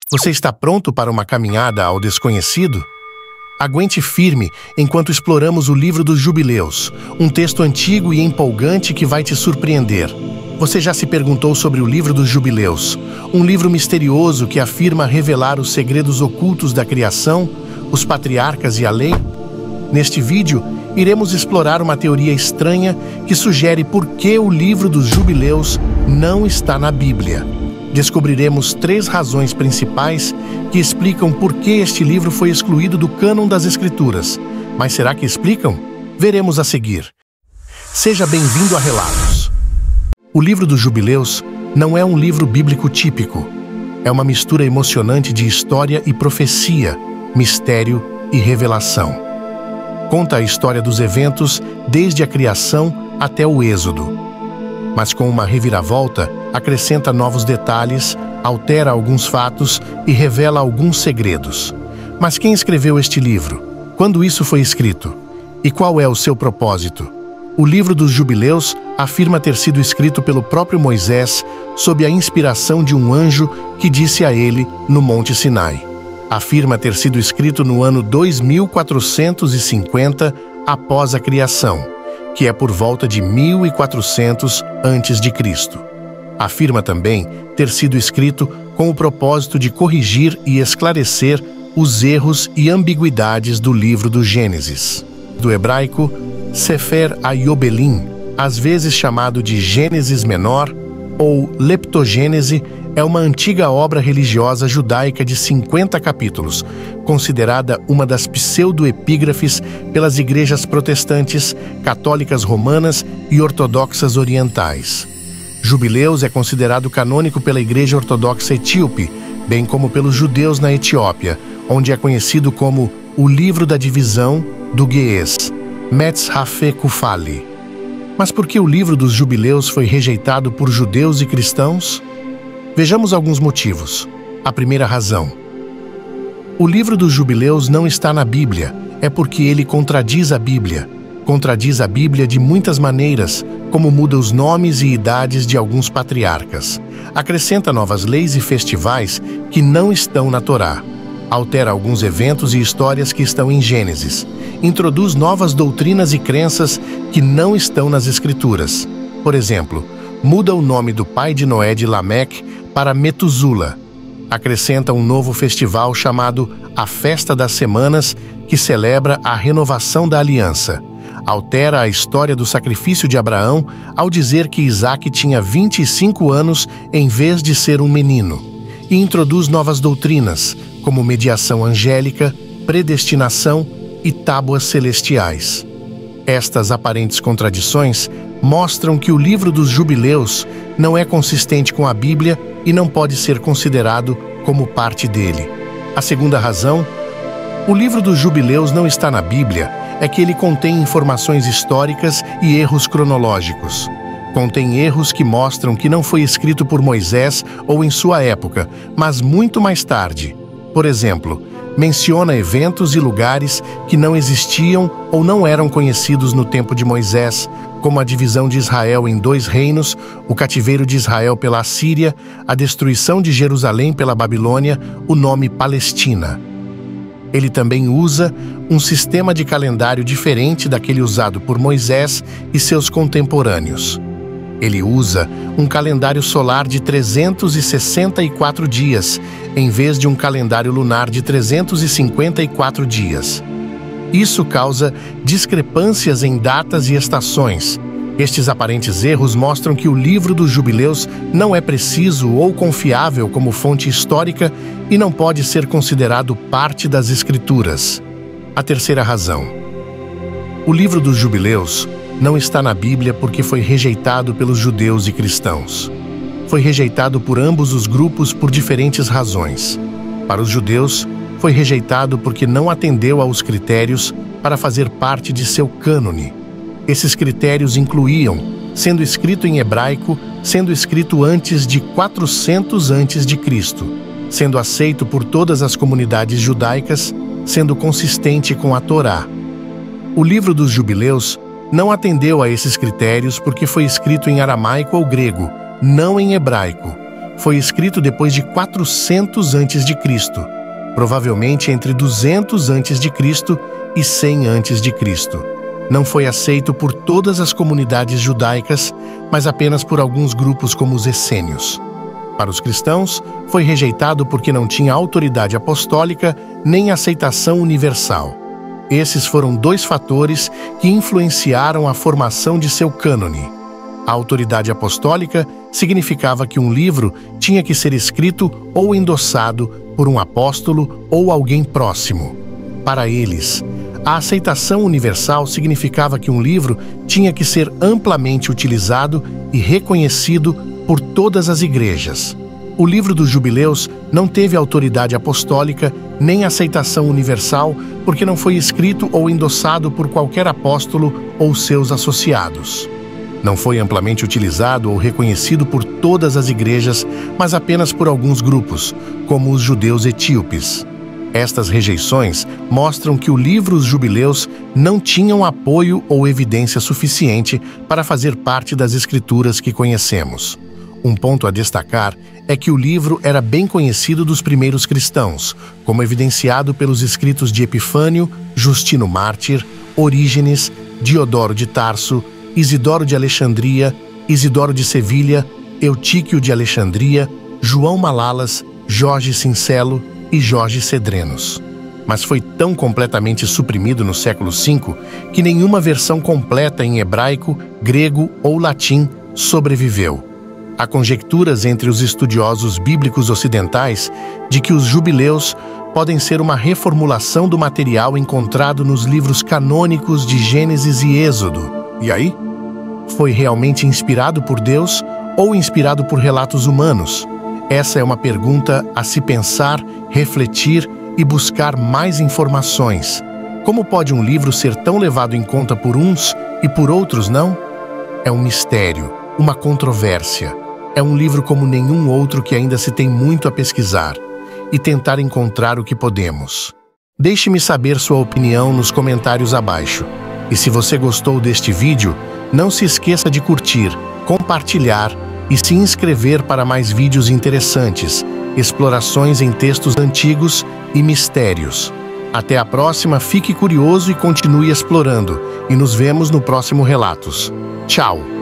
Você está pronto para uma caminhada ao desconhecido? Aguente firme enquanto exploramos o livro dos Jubileus, um texto antigo e empolgante que vai te surpreender. Você já se perguntou sobre o livro dos Jubileus, um livro misterioso que afirma revelar os segredos ocultos da criação, os patriarcas e a lei? Neste vídeo, iremos explorar uma teoria estranha que sugere por que o livro dos Jubileus não está na Bíblia. Descobriremos 3 razões principais que explicam por que este livro foi excluído do cânon das Escrituras. Mas será que explicam? Veremos a seguir. Seja bem-vindo a Relatos. O livro dos Jubileus não é um livro bíblico típico. É uma mistura emocionante de história e profecia, mistério e revelação. Conta a história dos eventos desde a criação até o Êxodo. Mas com uma reviravolta, acrescenta novos detalhes, altera alguns fatos e revela alguns segredos. Mas quem escreveu este livro? Quando isso foi escrito? E qual é o seu propósito? O livro dos Jubileus afirma ter sido escrito pelo próprio Moisés sob a inspiração de um anjo que disse a ele no Monte Sinai. Afirma ter sido escrito no ano 2450 após a criação, que é por volta de 1400 a.C. Afirma também ter sido escrito com o propósito de corrigir e esclarecer os erros e ambiguidades do livro do Gênesis. Do hebraico, Sefer HaYobelim, às vezes chamado de Gênesis Menor ou Leptogênese, é uma antiga obra religiosa judaica de 50 capítulos, considerada uma das pseudo-epígrafes pelas igrejas protestantes, católicas romanas e ortodoxas orientais. Jubileus é considerado canônico pela Igreja Ortodoxa Etíope, bem como pelos judeus na Etiópia, onde é conhecido como o Livro da Divisão do Ge'ez, Metzhafe Kufali. Mas por que o livro dos Jubileus foi rejeitado por judeus e cristãos? Vejamos alguns motivos. A primeira razão. O livro dos Jubileus não está na Bíblia, é porque ele contradiz a Bíblia. Contradiz a Bíblia de muitas maneiras, como muda os nomes e idades de alguns patriarcas. Acrescenta novas leis e festivais que não estão na Torá. Altera alguns eventos e histórias que estão em Gênesis. Introduz novas doutrinas e crenças que não estão nas Escrituras. Por exemplo, muda o nome do pai de Noé de Lameque para Metuzula. Acrescenta um novo festival chamado a Festa das Semanas, que celebra a renovação da aliança. Altera a história do sacrifício de Abraão ao dizer que Isaque tinha 25 anos em vez de ser um menino. E introduz novas doutrinas, como mediação angélica, predestinação e tábuas celestiais. Estas aparentes contradições mostram que o livro dos Jubileus não é consistente com a Bíblia e não pode ser considerado como parte dele. A segunda razão, o livro dos Jubileus não está na Bíblia, é que ele contém informações históricas e erros cronológicos. Contém erros que mostram que não foi escrito por Moisés ou em sua época, mas muito mais tarde. Por exemplo, menciona eventos e lugares que não existiam ou não eram conhecidos no tempo de Moisés, como a divisão de Israel em 2 reinos, o cativeiro de Israel pela Assíria, a destruição de Jerusalém pela Babilônia, o nome Palestina. Ele também usa um sistema de calendário diferente daquele usado por Moisés e seus contemporâneos. Ele usa um calendário solar de 364 dias, em vez de um calendário lunar de 354 dias. Isso causa discrepâncias em datas e estações. Estes aparentes erros mostram que o livro dos Jubileus não é preciso ou confiável como fonte histórica e não pode ser considerado parte das Escrituras. A terceira razão. O livro dos Jubileus não está na Bíblia porque foi rejeitado pelos judeus e cristãos. Foi rejeitado por ambos os grupos por diferentes razões. Para os judeus, foi rejeitado porque não atendeu aos critérios para fazer parte de seu cânone. Esses critérios incluíam sendo escrito em hebraico, sendo escrito antes de 400 a.C., sendo aceito por todas as comunidades judaicas, sendo consistente com a Torá. O livro dos Jubileus não atendeu a esses critérios porque foi escrito em aramaico ou grego, não em hebraico. foi escrito depois de 400 a.C., provavelmente entre 200 a.C. e 100 a.C. Não foi aceito por todas as comunidades judaicas, mas apenas por alguns grupos como os essênios. Para os cristãos, foi rejeitado porque não tinha autoridade apostólica nem aceitação universal. Esses foram dois fatores que influenciaram a formação de seu cânone. A autoridade apostólica significava que um livro tinha que ser escrito ou endossado por um apóstolo ou alguém próximo. Para eles, a aceitação universal significava que um livro tinha que ser amplamente utilizado e reconhecido por todas as igrejas. O livro dos Jubileus não teve autoridade apostólica nem aceitação universal porque não foi escrito ou endossado por qualquer apóstolo ou seus associados. Não foi amplamente utilizado ou reconhecido por todas as igrejas, mas apenas por alguns grupos, como os judeus etíopes. Estas rejeições mostram que o livro Os Jubileus não tinham apoio ou evidência suficiente para fazer parte das escrituras que conhecemos. Um ponto a destacar é que o livro era bem conhecido dos primeiros cristãos, como evidenciado pelos escritos de Epifânio, Justino Mártir, Orígenes, Diodoro de Tarso, Isidoro de Alexandria, Isidoro de Sevilha, Eutíquio de Alexandria, João Malalas, Jorge Sincelo e Jorge Cedrenos. Mas foi tão completamente suprimido no século V que nenhuma versão completa em hebraico, grego ou latim sobreviveu. Há conjecturas entre os estudiosos bíblicos ocidentais de que os Jubileus podem ser uma reformulação do material encontrado nos livros canônicos de Gênesis e Êxodo. E aí? Foi realmente inspirado por Deus ou inspirado por relatos humanos? Essa é uma pergunta a se pensar, refletir e buscar mais informações. Como pode um livro ser tão levado em conta por uns e por outros não? É um mistério, uma controvérsia. É um livro como nenhum outro que ainda se tem muito a pesquisar e tentar encontrar o que podemos. Deixe-me saber sua opinião nos comentários abaixo. E se você gostou deste vídeo, não se esqueça de curtir, compartilhar e se inscrever para mais vídeos interessantes, explorações em textos antigos e mistérios. Até a próxima, fique curioso e continue explorando, e nos vemos no próximo Relatos. Tchau!